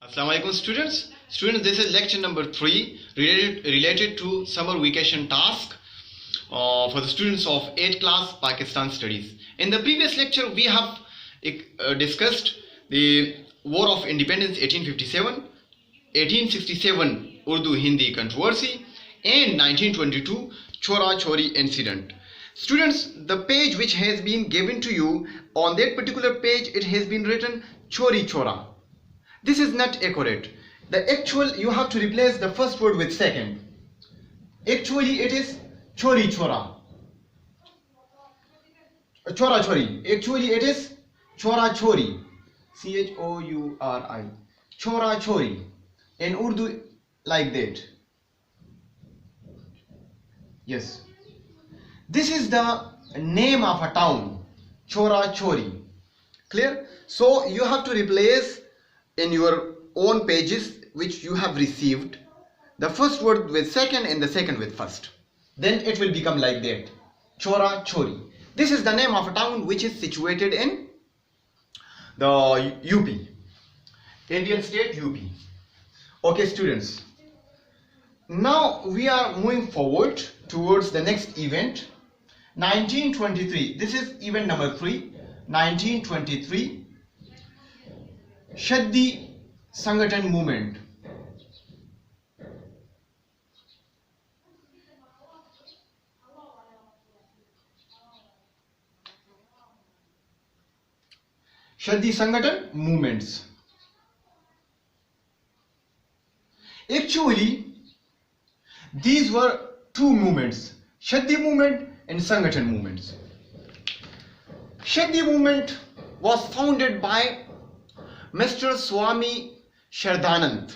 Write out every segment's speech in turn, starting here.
Assalamu alaikum students. Students, this is lecture number 3 related to summer vacation task for the students of 8th class Pakistan studies. In the previous lecture we have discussed the War of Independence 1857, 1867 Urdu Hindi controversy and 1922 Chora Chori incident. Students, the page which has been given to you, on that particular page it has been written Chori Chora. This is not accurate. The actual, you have to replace the first word with second. Actually it is Chori Chora. Chora Chori. Actually it is Chora Chori. C-H-O-U-R-I. Chora Chori. In Urdu like that. Yes. This is the name of a town. Chora Chori. Clear? So you have to replace in your own pages which you have received the first word with second and the second with first. Then it will become like that. Chora Chori. This is the name of a town which is situated in the UP. Indian state UP. Okay students. Now we are moving forward towards the next event. 1923. This is event number 3. 1923. Shaddi Sanghatan movement. Shaddi Sanghatan movements. Actually, these were two movements, Shaddi movement and Sanghatan movements. Shaddi movement was founded by Mr. Swami Shraddhanand.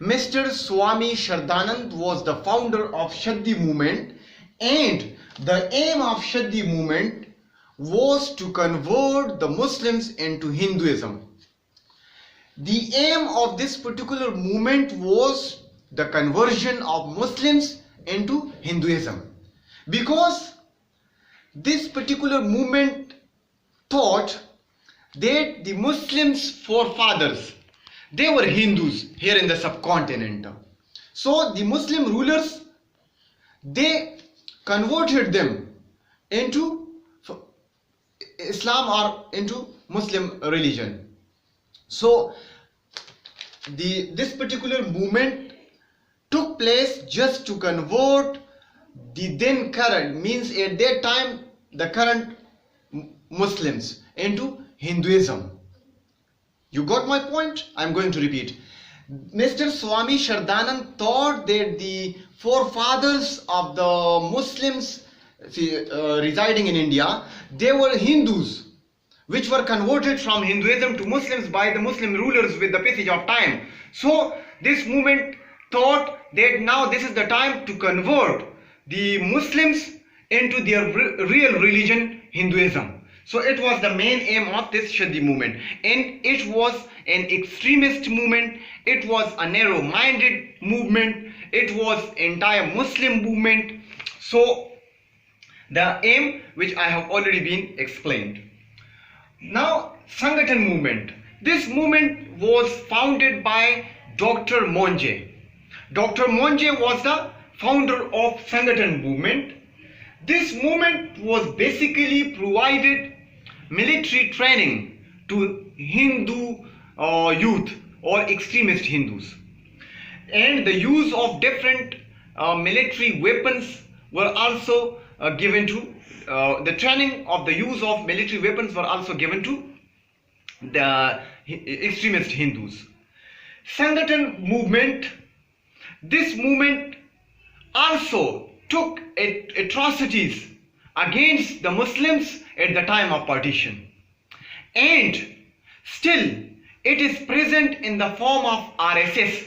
Mr. Swami Shraddhanand was the founder of Shaddi movement, and the aim of Shaddi movement was to convert the Muslims into Hinduism. The aim of this particular movement was the conversion of Muslims into Hinduism, because this particular movement thought that the Muslims forefathers, they were Hindus here in the subcontinent. So the Muslim rulers, they converted them into Islam or into Muslim religion. So this particular movement took place just to convert the then current, means at that time the current Muslims, into Hinduism. You got my point? I am going to repeat. Mr. Swami Shraddhanand thought that the forefathers of the Muslims residing in India, they were Hindus, which were converted from Hinduism to Muslims by the Muslim rulers with the passage of time. So this movement thought that now this is the time to convert the Muslims into their real religion, Hinduism. So it was the main aim of this Shaddi movement, and it was an extremist movement, it was a narrow-minded movement, it was entire Muslim movement. So the aim which I have already been explained. Now Sanghatan movement. This movement was founded by Dr. Monge. Dr. Monge was the founder of Sanghatan movement. This movement was basically provided military training to Hindu youth or extremist Hindus, and the use of different military weapons were also given to the training of the use of military weapons were also given to the extremist Hindus. Sanghatan movement, this movement also took atrocities against the Muslims at the time of partition, and still it is present in the form of RSS,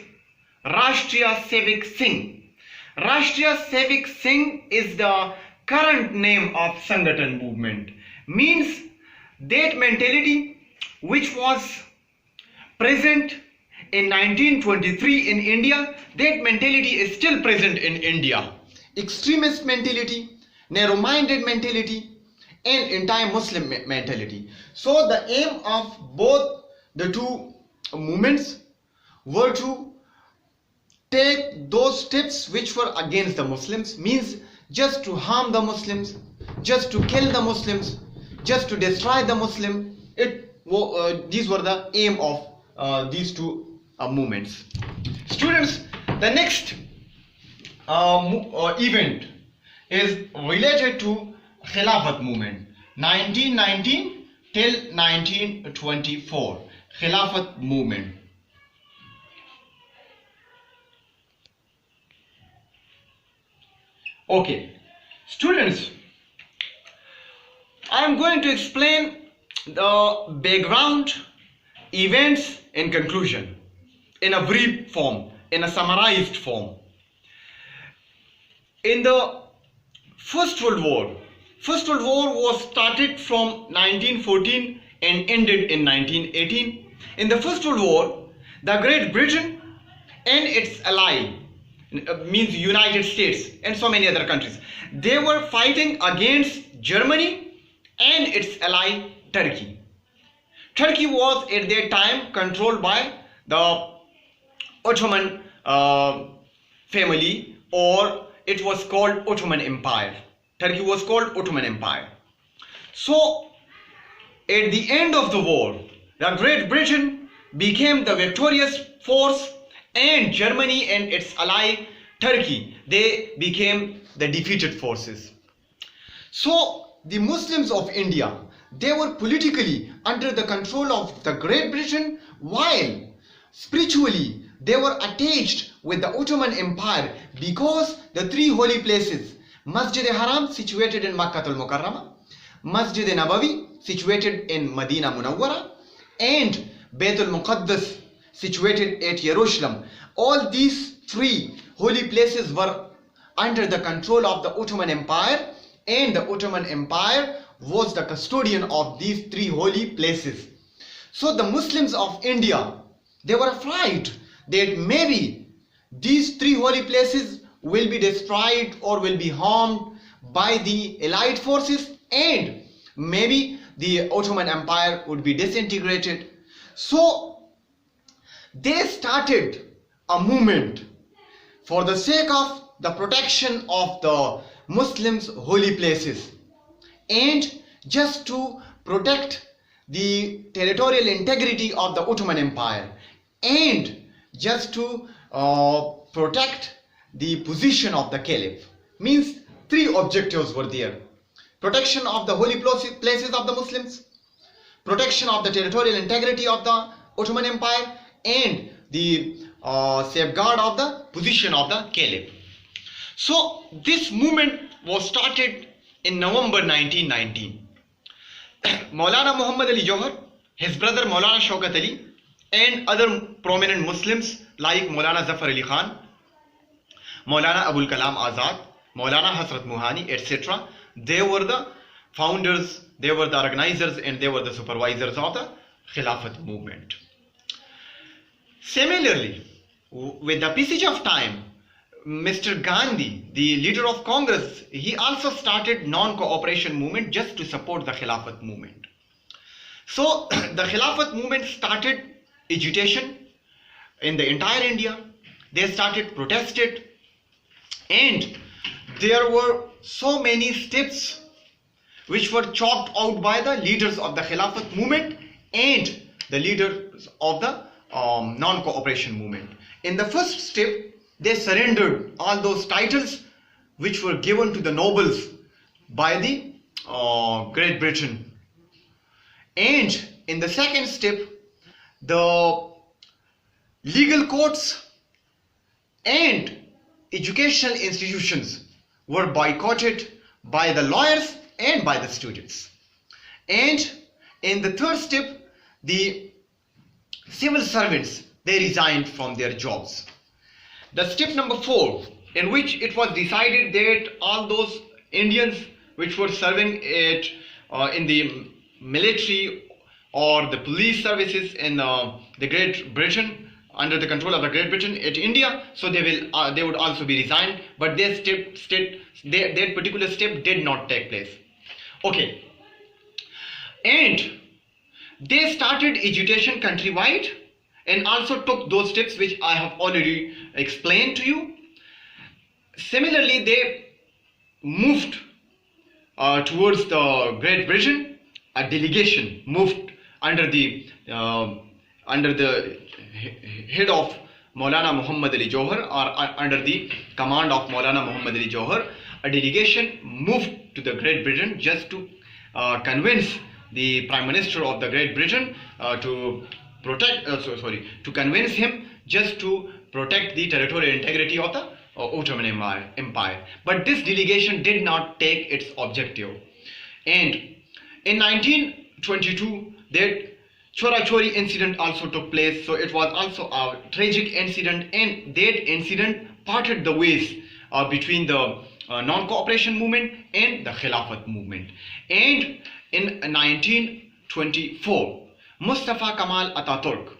Rashtriya Sevak Sangh. Rashtriya Sevak Sangh is the current name of Sanghatan movement, means that mentality which was present in 1923 in India, that mentality is still present in India. Extremist mentality, narrow-minded mentality, and anti-Muslim mentality. So the aim of both the two movements were to take those steps which were against the Muslims, means just to harm the Muslims, just to kill the Muslims, just to destroy the Muslim. These were the aim of these two movements. Students, the next event is related to Khilafat movement, 1919 till 1924. Khilafat movement. Okay, students, I am going to explain the background, events and conclusion in a brief form, in a summarized form. In the First World War was started from 1914 and ended in 1918. In the First World War, the Great Britain and its ally, means United States and so many other countries, they were fighting against Germany and its ally Turkey. Turkey was at that time controlled by the Ottoman family, or it was called Ottoman Empire. Turkey was called Ottoman Empire. So at the end of the war, the Great Britain became the victorious force, and Germany and its ally Turkey, they became the defeated forces. So the Muslims of India, they were politically under the control of the Great Britain, while spiritually they were attached with the Ottoman Empire, because the three holy places, Masjid Haram situated in Makkah al-Mukarramah, Masjid Nabawi situated in Medina Munawwara, and Bayt al-Muqaddas situated at Jerusalem, all these three holy places were under the control of the Ottoman Empire, and the Ottoman Empire was the custodian of these three holy places. So the Muslims of India, they were afraid that maybe these three holy places will be destroyed or will be harmed by the Allied forces, and maybe the Ottoman Empire would be disintegrated. So they started a movement for the sake of the protection of the Muslims' holy places, and just to protect the territorial integrity of the Ottoman Empire, and just to protect the position of the Caliph. Means three objectives were there: protection of the holy places of the Muslims, protection of the territorial integrity of the Ottoman Empire, and the safeguard of the position of the Caliph. So this movement was started in November 1919. Maulana Muhammad Ali Johar, his brother Maulana Shaukat Ali, and other prominent Muslims like Maulana Zafar Ali Khan, Maulana Abul Kalam Azad, Maulana Hasrat Muhani, etc. They were the founders, they were the organizers, and they were the supervisors of the Khilafat movement. Similarly, with the passage of time, Mr. Gandhi, the leader of Congress, he also started non-cooperation movement just to support the Khilafat movement. So the Khilafat movement started agitation in the entire India. They started protested, and there were so many steps which were chalked out by the leaders of the Khilafat movement and the leaders of the non-cooperation movement. In the first step, they surrendered all those titles which were given to the nobles by the Great Britain. And in the second step, the legal courts and educational institutions were boycotted by the lawyers and by the students. And in the third step, the civil servants, they resigned from their jobs. The step number 4, in which it was decided that all those Indians which were serving in the military or the police services in the Great Britain, under the control of the Great Britain at India, so they would also be resigned, but that particular step did not take place. Okay, and they started agitation countrywide, and also took those steps which I have already explained to you. Similarly, they moved towards the Great Britain. A delegation moved under the head of Maulana Muhammad Ali Johar, or under the command of Maulana Muhammad Ali Johar. A delegation moved to the Great Britain just to convince the Prime Minister of the Great Britain to convince him just to protect the territorial integrity of the Ottoman Empire. But this delegation did not take its objective. And in 1922, that Chora-Chori incident also took place. So it was also a tragic incident, and that incident parted the ways between the non-cooperation movement and the Khilafat movement. And in 1924, Mustafa Kemal Atatürk,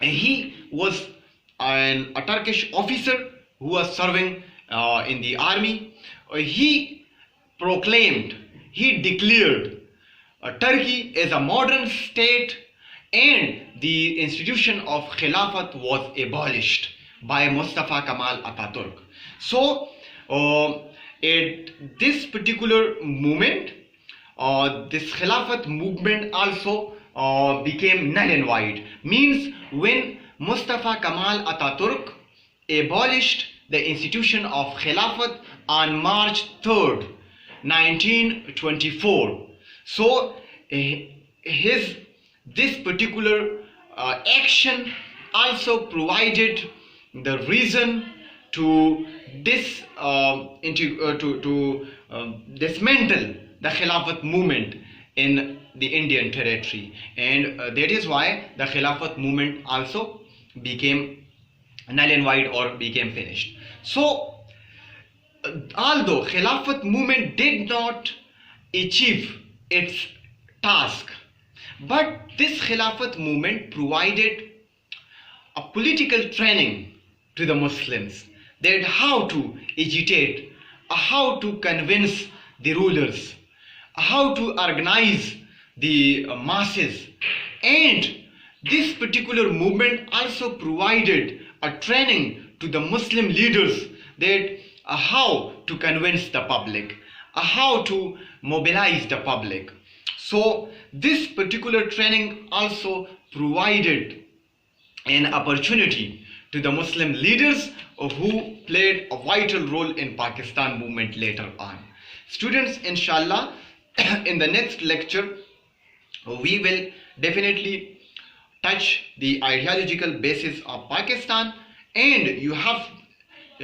he was a Turkish officer who was serving in the army. He declared Turkey as a modern state, and the institution of Khilafat was abolished by Mustafa Kemal Atatürk. So at this particular moment, this Khilafat movement also became null and void. Means when Mustafa Kemal Atatürk abolished the institution of Khilafat on March 3rd, 1924. So this particular action also provided the reason to dismantle the Khilafat movement in the Indian territory, and that is why the Khilafat movement also became null and void or became finished. So although Khilafat movement did not achieve its task, but this Khilafat movement provided a political training to the Muslims, that how to agitate, how to convince the rulers, how to organize the masses. And this particular movement also provided a training to the Muslim leaders, that how to convince the public, how to mobilize the public. So this particular training also provided an opportunity to the Muslim leaders who played a vital role in Pakistan movement later on. Students, inshallah, in the next lecture we will definitely touch the ideological basis of Pakistan, and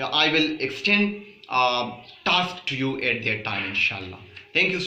I will extend task to you at that time, inshallah. Thank you.